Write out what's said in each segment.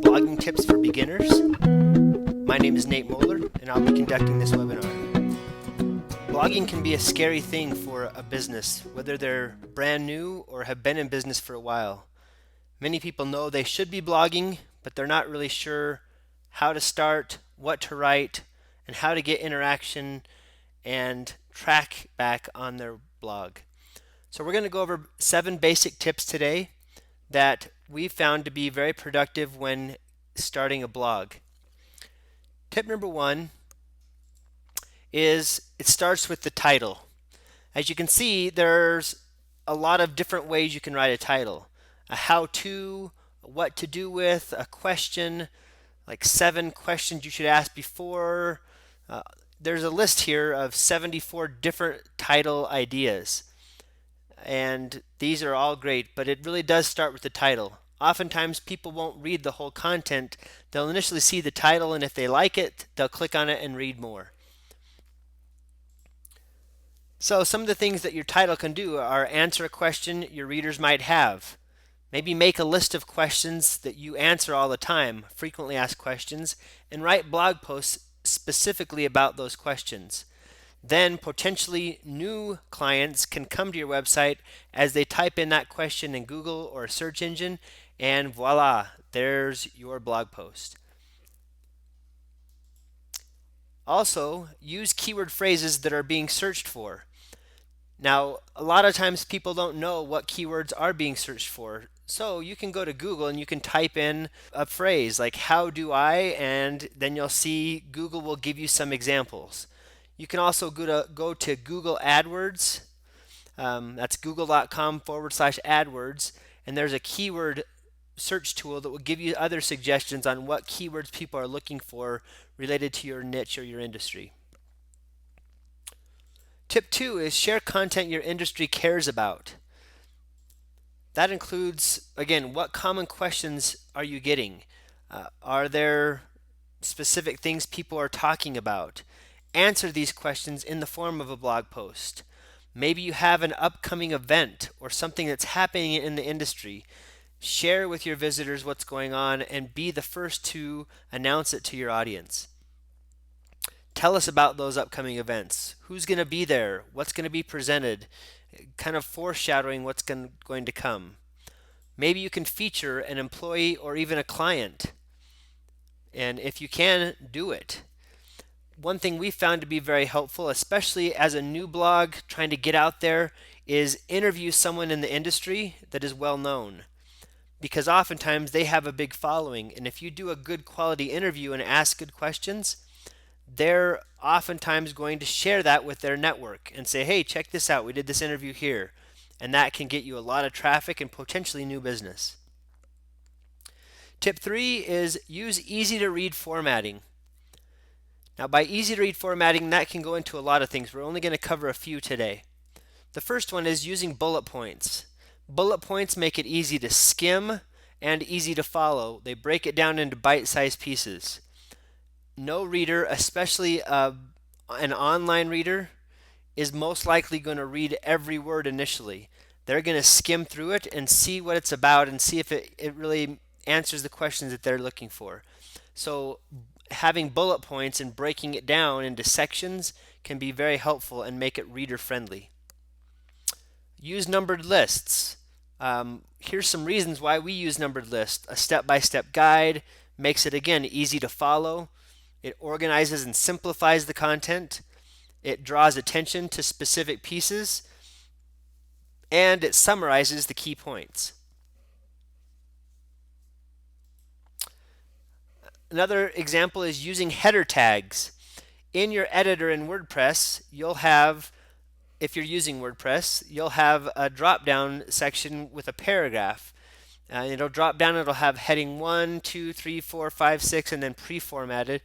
Blogging Tips for Beginners. My name is Nate Moller, and I'll be conducting this webinar. Blogging can be a scary thing for a business, whether they're brand new or have been in business for a while. Many people know they should be blogging, but they're not really sure how to start, what to write, and how to get interaction and track back on their blog. So we're going to go over 7 basic tips today that we found to be very productive when starting a blog. Tip number 1 is it starts with the title. As you can see, there's a lot of different ways you can write a title. A how-to, what to do with, a question, like 7 questions you should ask before. There's a list here of 74 different title ideas. And these are all great, but it really does start with the title. Oftentimes people won't read the whole content. They'll initially see the title, and if they like it, they'll click on it and read more. So some of the things that your title can do are answer a question your readers might have. Maybe make a list of questions that you answer all the time, frequently asked questions, and write blog posts specifically about those questions. Then potentially new clients can come to your website as they type in that question in Google or a search engine, and voila, there's your blog post. Also, use keyword phrases that are being searched for. Now, a lot of times people don't know what keywords are being searched for. So you can go to Google and you can type in a phrase like how do I, and then you'll see Google will give you some examples. You can also go to Google AdWords. That's google.com/AdWords, and there's a keyword search tool that will give you other suggestions on what keywords people are looking for related to your niche or your industry. Tip 2 is share content your industry cares about. That includes, again, what common questions are you getting? Are there specific things people are talking about? Answer these questions in the form of a blog post. Maybe you have an upcoming event or something that's happening in the industry. Share with your visitors what's going on and be the first to announce it to your audience. Tell us about those upcoming events. Who's going to be there? What's going to be presented? Kind of foreshadowing what's going to come. Maybe you can feature an employee or even a client. And if you can, do it. One thing we found to be very helpful, especially as a new blog trying to get out there, is interview someone in the industry that is well known. Because oftentimes they have a big following, and if you do a good quality interview and ask good questions, they're oftentimes going to share that with their network and say, hey, check this out, we did this interview here. And that can get you a lot of traffic and potentially new business. Tip 3 is use easy to read formatting. Now, by easy to read formatting, that can go into a lot of things. We're only going to cover a few today. The first one is using bullet points. Bullet points make it easy to skim and easy to follow. They break it down into bite-sized pieces. No reader, especially an online reader, is most likely going to read every word initially. They're going to skim through it and see what it's about and see if it really answers the questions that they're looking for. So having bullet points and breaking it down into sections can be very helpful and make it reader friendly. Use numbered lists. Here's some reasons why we use numbered lists. A step-by-step guide makes it, again, easy to follow. It organizes and simplifies the content. It draws attention to specific pieces. And it summarizes the key points. Another example is using header tags. In your editor in WordPress, you'll have, if you're using WordPress, you'll have a drop-down section with a paragraph. It'll drop down, it'll have heading 1, 2, 3, 4, 5, 6, and then pre-formatted.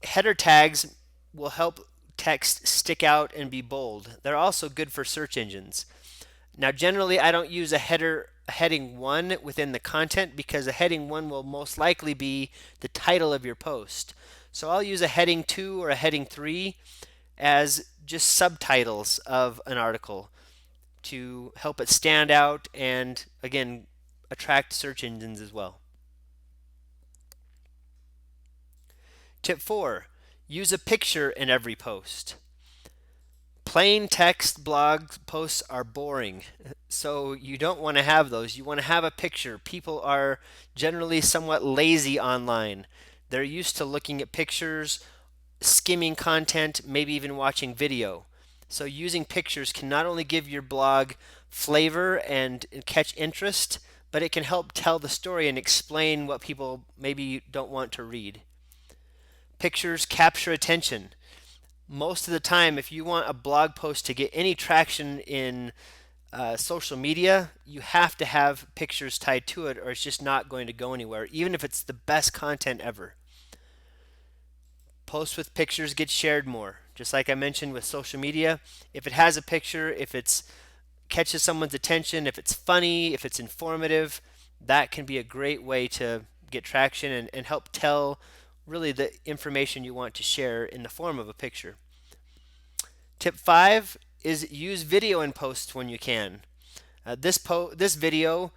Header tags will help text stick out and be bold. They're also good for search engines. Now, generally, I don't use a heading 1 within the content because a heading 1 will most likely be the title of your post. So I'll use a heading 2 or a heading 3 as just subtitles of an article to help it stand out and, again, attract search engines as well. Tip 4, use a picture in every post. Plain text blog posts are boring, so you don't want to have those. You want to have a picture. People are generally somewhat lazy online. They're used to looking at pictures, skimming content, maybe even watching video. So using pictures can not only give your blog flavor and catch interest, but it can help tell the story and explain what people maybe don't want to read. Pictures capture attention. Most of the time, if you want a blog post to get any traction in social media, you have to have pictures tied to it, or it's just not going to go anywhere, even if it's the best content ever. Posts with pictures get shared more. Just like I mentioned with social media, if it has a picture, if it catches someone's attention, if it's funny, if it's informative, that can be a great way to get traction and help tell really the information you want to share in the form of a picture. Tip 5 is use video in posts when you can. This video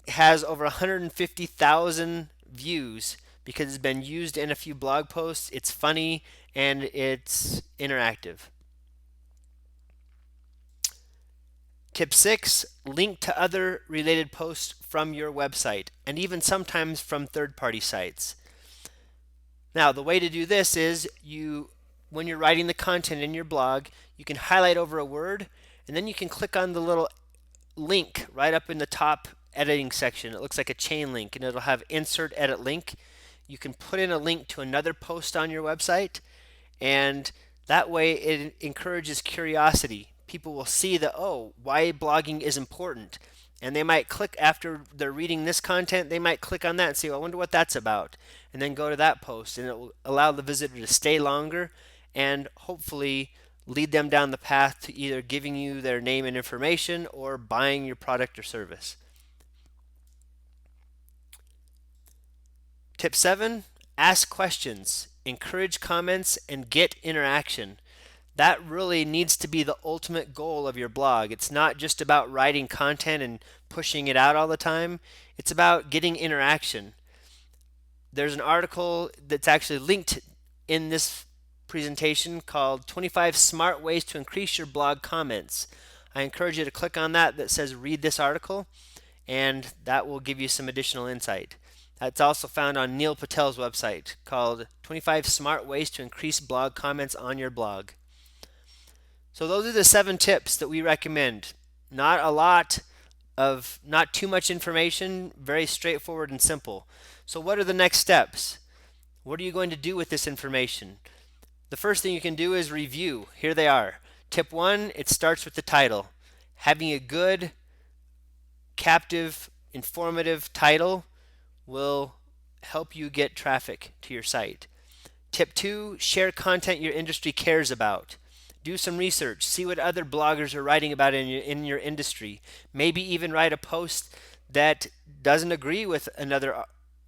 has over 150,000 views because it's been used in a few blog posts. It's funny and it's interactive. Tip 6, link to other related posts from your website and even sometimes from third-party sites. Now, the way to do this is when you're writing the content in your blog, you can highlight over a word and then you can click on the little link right up in the top editing section. It looks like a chain link and it'll have insert edit link. You can put in a link to another post on your website, and that way it encourages curiosity. People will see that, oh, why blogging is important, and they might click after they're reading this content, they might click on that and say, well, I wonder what that's about, and then go to that post, and it will allow the visitor to stay longer and hopefully lead them down the path to either giving you their name and information or buying your product or service. Tip 7, ask questions, encourage comments, and get interaction. That really needs to be the ultimate goal of your blog. It's not just about writing content and pushing it out all the time. It's about getting interaction. There's an article that's actually linked in this presentation called 25 Smart Ways to Increase Your Blog Comments. I encourage you to click on that says read this article, and that will give you some additional insight. That's also found on Neil Patel's website called 25 Smart Ways to Increase Blog Comments on Your Blog. So those are the 7 tips that we recommend. Not too much information, very straightforward and simple. So what are the next steps? What are you going to do with this information? The first thing you can do is review. Here they are. Tip 1, it starts with the title. Having a good, captive, informative title will help you get traffic to your site. Tip 2, share content your industry cares about. Do some research. See what other bloggers are writing about in your industry. Maybe even write a post that doesn't agree with another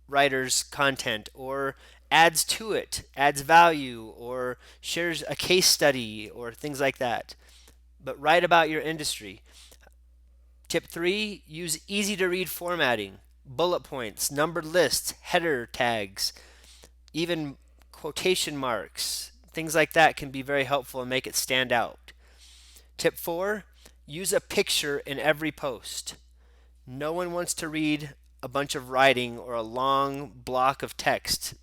writer's content or adds to it, adds value, or shares a case study or things like that. But write about your industry. Tip 3, use easy to read formatting. Bullet points, numbered lists, header tags, even quotation marks, things like that can be very helpful and make it stand out. Tip 4, use a picture in every post. No one wants to read a bunch of writing or a long block of text.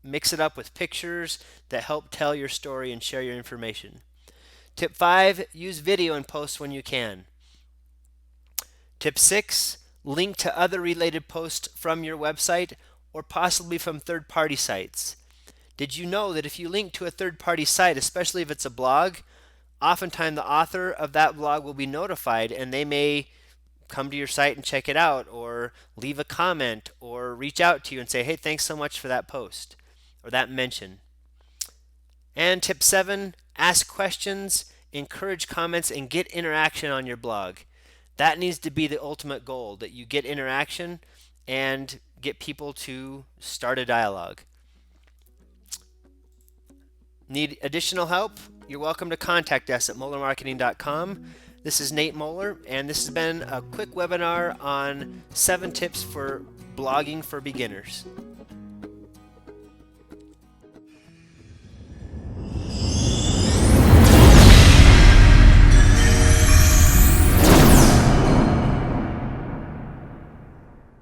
Mix it up with pictures that help tell your story and share your information. Tip 5, use video in posts when you can. Tip 6, link to other related posts from your website or possibly from third-party sites. Did you know that if you link to a third-party site, especially if it's a blog, oftentimes the author of that blog will be notified and they may come to your site and check it out or leave a comment or reach out to you and say, hey, thanks so much for that post or that mention. And tip 7, ask questions, encourage comments, and get interaction on your blog. That needs to be the ultimate goal, that you get interaction and get people to start a dialogue. Need additional help? You're welcome to contact us at mollermarketing.com. This is Nate Moller, and this has been a quick webinar on 7 tips for blogging for beginners.